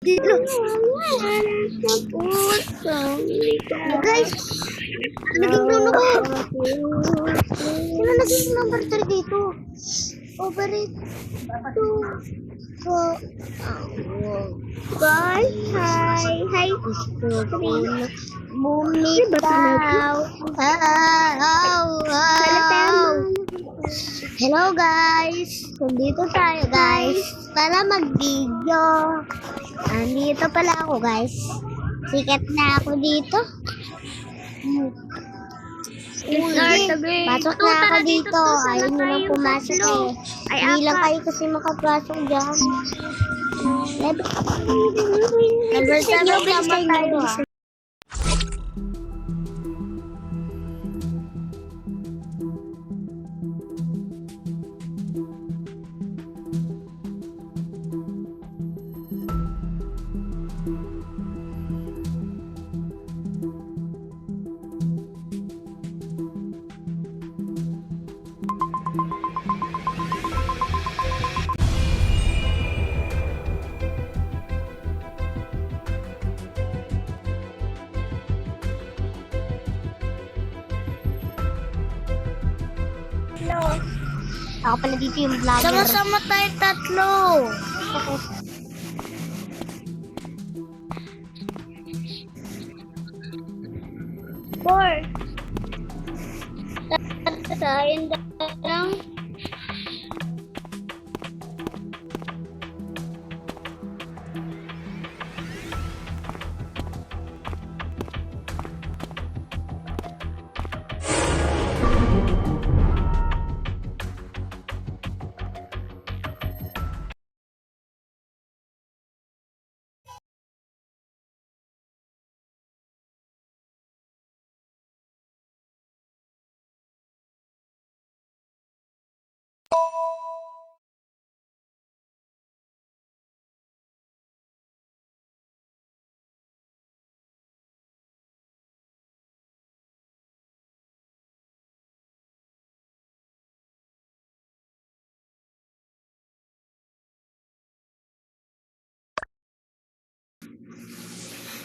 Dito. Guys, naging nono ko. Sino naging number 3 dito? Overrate. So, guys, hi. Bumitaw. Hello guys. Nandito tayo guys. Para mag-video. Nandito pala ako guys. Sikat na ako dito. Pasok na ako dito. Ayaw nyo lang pumasok eh. Hindi lang kayo kasi makapasok dyan. Number 7 naman tayo ah. Ako pala dito yung vlogger. Sama-sama tayo tatlo. Four. Tayo lang.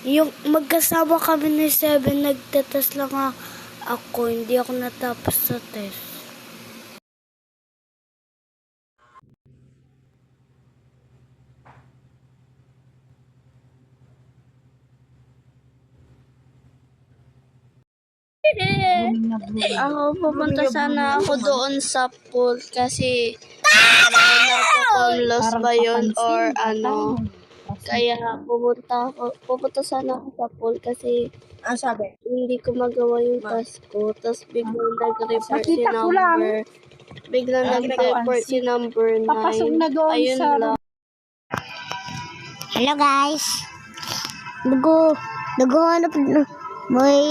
Yung magkasama kami ni Seven, nagtetest lang ako. Hindi ako natapos sa test. Ako pupunta sana ako doon sa pool kasi lost ba yun or ano. Kaya pupunta sana ako sa pool kasi sabi? hindi ko magawa yung task ko. Tapos biglang nag-report si number. Biglang nag-report si number 9. Papasok na doon Ayun sa... lang. Hello guys. Naghahanap may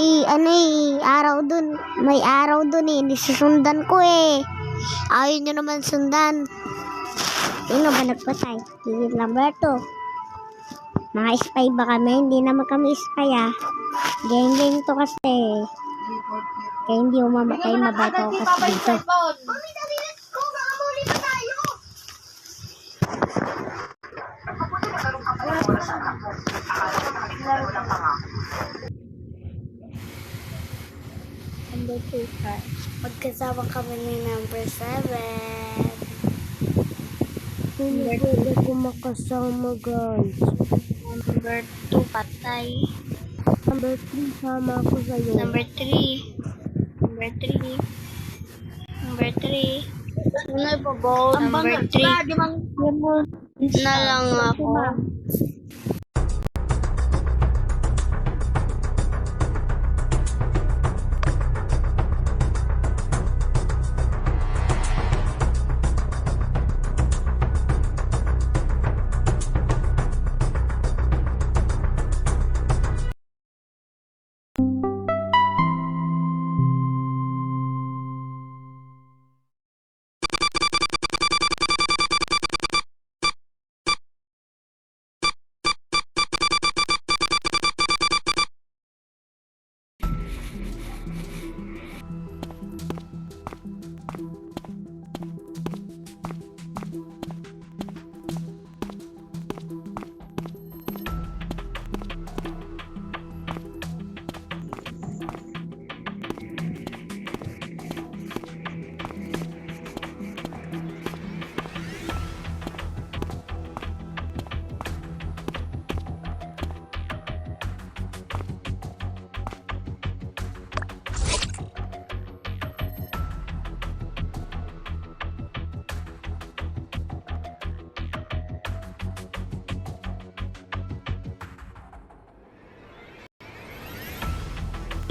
araw dun. May araw dun eh. Nisusundan ko eh. Ayaw nyo naman sundan. Yun nga ba nagpatay? Higit number 2. Mga spy ba kami? Hindi naman kami spy ah. Geng to kasi. Kaya hindi umamatay, mabato ako kasi dito. Mami, dali, let's go! Baka muli pa tayo! Number 2 ka. Magkasama kami ni number 7. Hindi pwede ko makasama guys. Number 2 patay. Number 3 sama ako sa'yo. Number 3. Number 3. Number 3. Ano pa ba? Number 3. Na lang ako.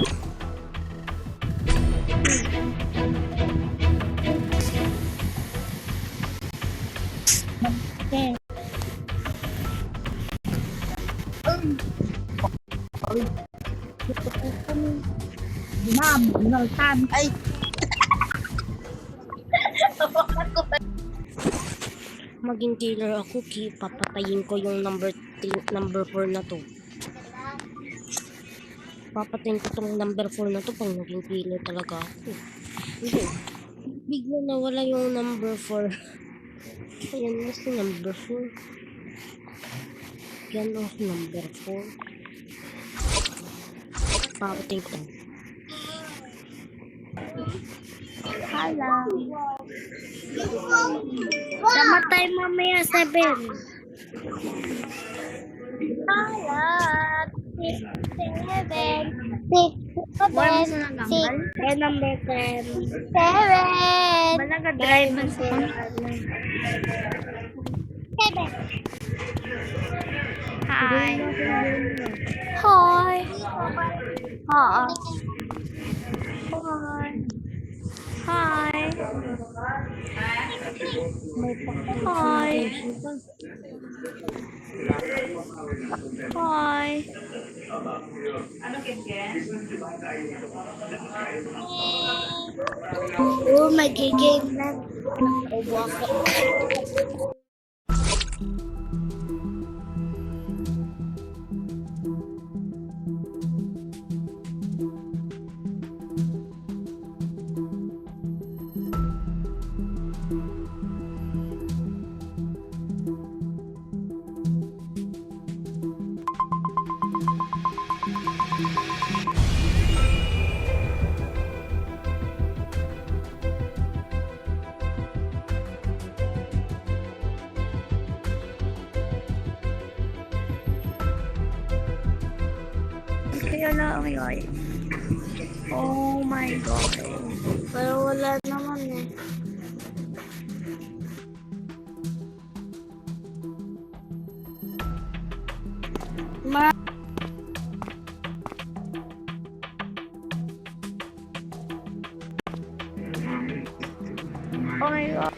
Okay. Ay! Maging killer ako, papatayin ko yung number 4 na to. Papatayin ko tong number 4 na to pag naging killer talaga ako. Hindi. Bigla nawala yung number 4. Ayan na si number 4. Yan o si number 4. Papatayin ko. Hala. Namatay mamaya 7. Hala. 6, 7, 6, 6, number 10. 7. Nag-drive man siya. 7. Hi. Hi. Oo. Hi. May Hi. Hi. Oh, magigame na. Kaya lang yun. Oh my God. Pero wala naman eh. Oh my God.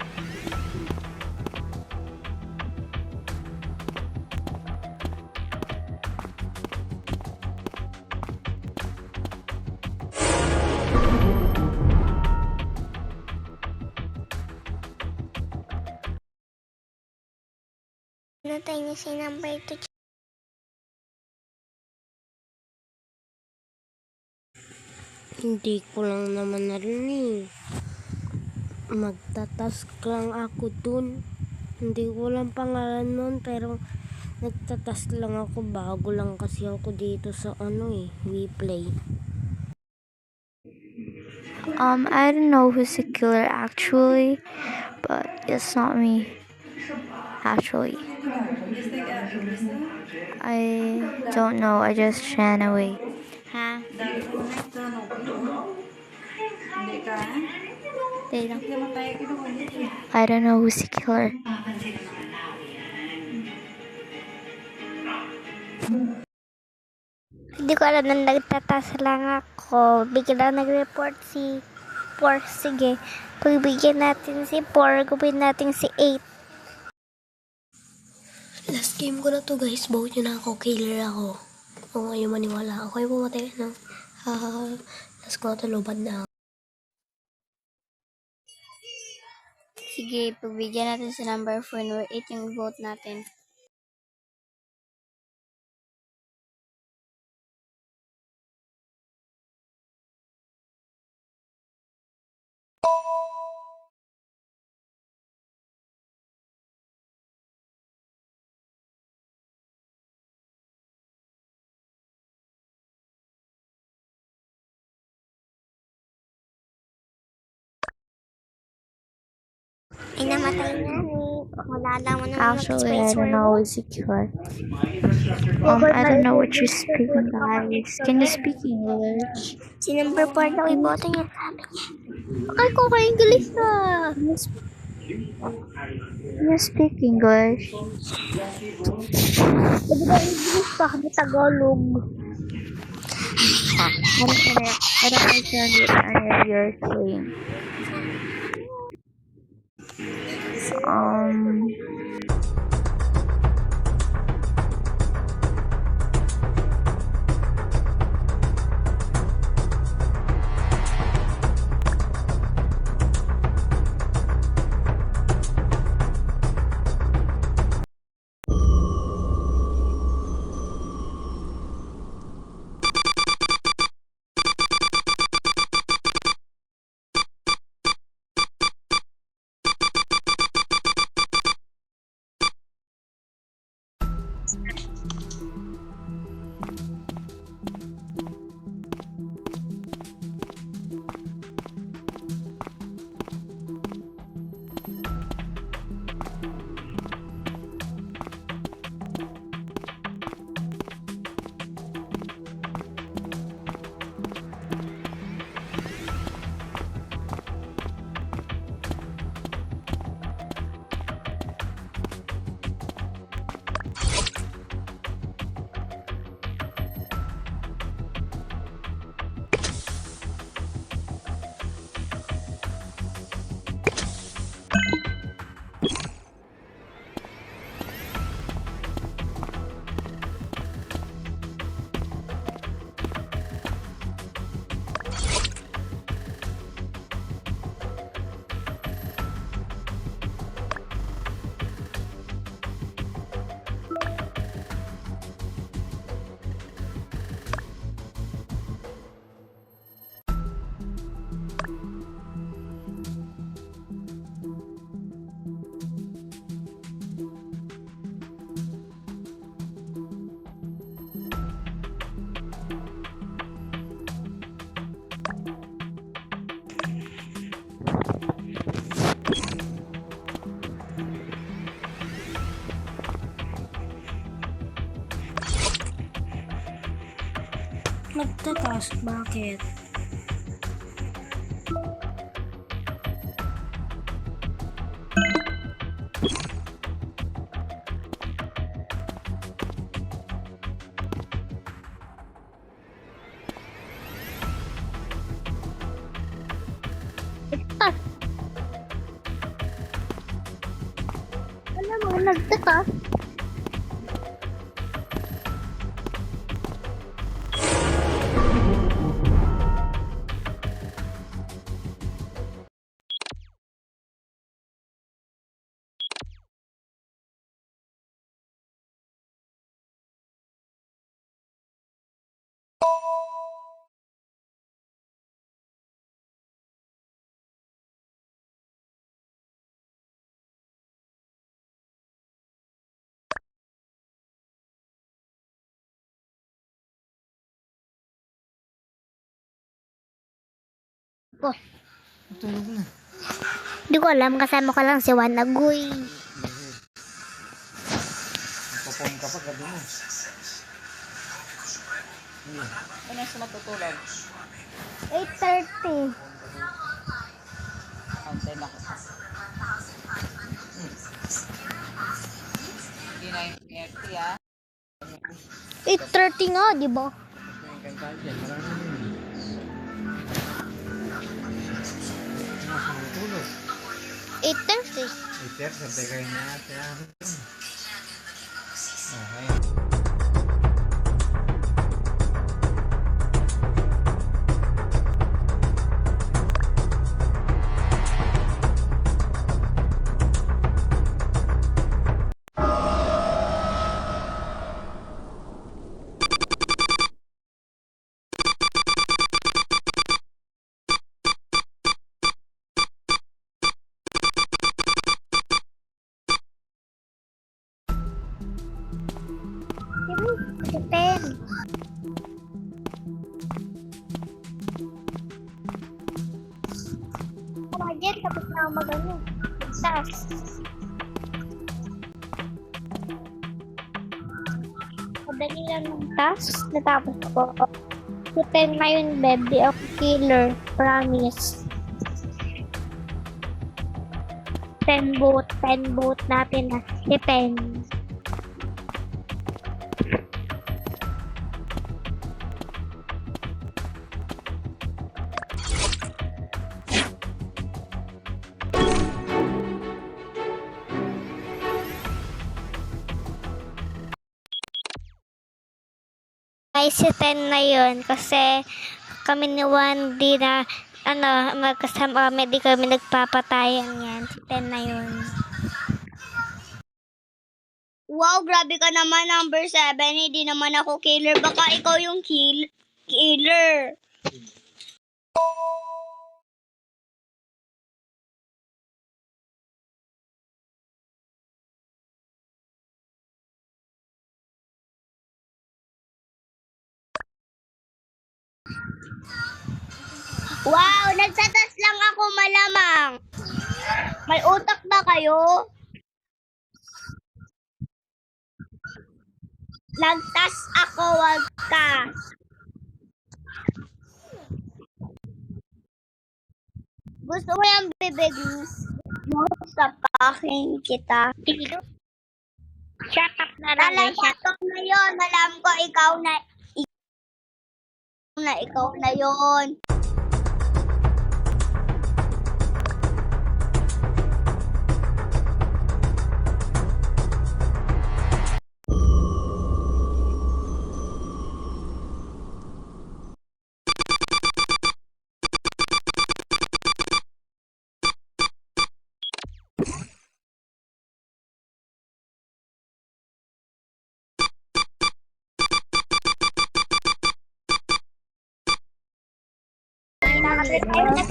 Natay niya si number 2. Hindi ko lang naman narinig. Magtatask lang ako dun. Hindi ko lang pangalan nun, pero nagtatask lang ako. Bago lang kasi ako dito sa WePlay. I don't know who's the killer actually, but it's not me. Actually, I don't know. I just ran away. Ha? I don't know who's the killer. Hindi ko alam na nagtatas lang ako. Bigla nag-report si 4. Sige, pagbigyan natin si 4, gawin natin si 8. Last game ko na to, guys. Bawat yun ako. Killer ako. Kung ayaw maniwala ako. Ayaw pumatay, no? Last ko na to, lobad na ako. Sige, pagbigyan natin si number 4 or 8 yung vote natin. Ay, namatay na ni. Wala lang mo naman Actually, I don't know who's the killer. I don't know what you're speaking, guys. Can you speak English? Si number 4 daw, iboto niya. Sabi niya. Okay ko kayo English na. Can you speak English? Sabi daw English pa, kami Tagalog. I don't understand what you're saying. Um, Nagtatask, bakit? Nagtatas. Alam mo, nagtatas. Oh, Tulog na. di ko alam, kasama ko lang si Wanagoy. Papon ka pa gabi mo. Ano sa matutulog? 8:30. Antay na kita. Hindi na yung FT ah. 8:30 nga, di ba? Yung kanta dyan, marami na yun. Nasa matutulog. 8:30. Sir, santay kayo na ate. Okay. Depend. Imagine, tapos na ako mag-ano. Task. Madali lang ng task. Natapos ko. Si Pen na yun, baby. Ako killer. Promise. 10 boot natin na. Si Pen. Ay, si Ten na yun. Kasi kami ni Wandy na magkasama kami, di kami nagpapatayan yan. Si Ten na yun. Wow, grabe ka naman, number 7. Hindi naman ako killer. Baka ikaw yung killer. Wow, nagsatas lang ako malamang. May utak ba kayo? Nagtas ako, wag ka. Gusto mo yung bibig mo sa pakin kita? Shut up na lang. Talapatok na yon. Alam ko ikaw na yon.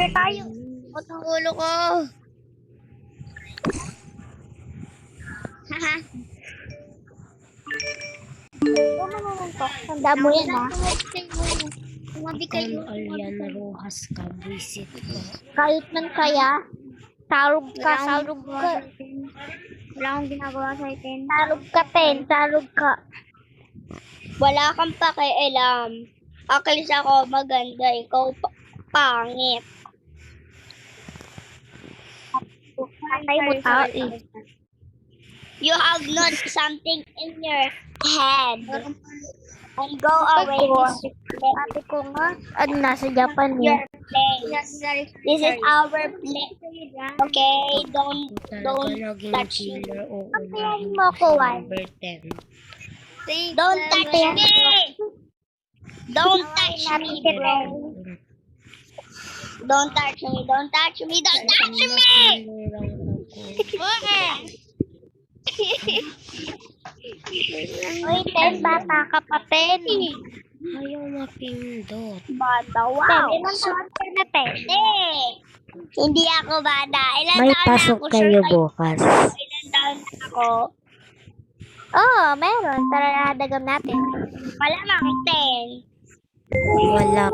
Ay, tayo. Ang ulo ko. Haha. Tanda mo yan, ha? Aliana Rojas ka, visit ko. Kahit man kaya, sarog ka. Wala akong ginagawa sa itin. Sarog ka, Ten. Sarog ka. Wala kang pakialam. Akalis ako maganda, ikaw pangit. Patay mo tao, eh. You have not something in your head. And go away this Ate ko nga, nasa Japan, eh. your place. This is our place. Okay, don't Naging touch me. killer o Papayahin mo ako, Wan. number 10. Don't touch me. Don't touch me, bro. Don't touch me. Don't touch me. Don't touch me. Uy, Ten, bata ka pa, Ten. Ayaw mapindot. Bata, Ten, wow. ilang taon ka na, Ten? Hindi ako bata. Ilan May taon na pasok ako? kayo Sure, bukas. ilan taon na ako? Oo, meron. Tara, dagam natin. Malamang 10. Wala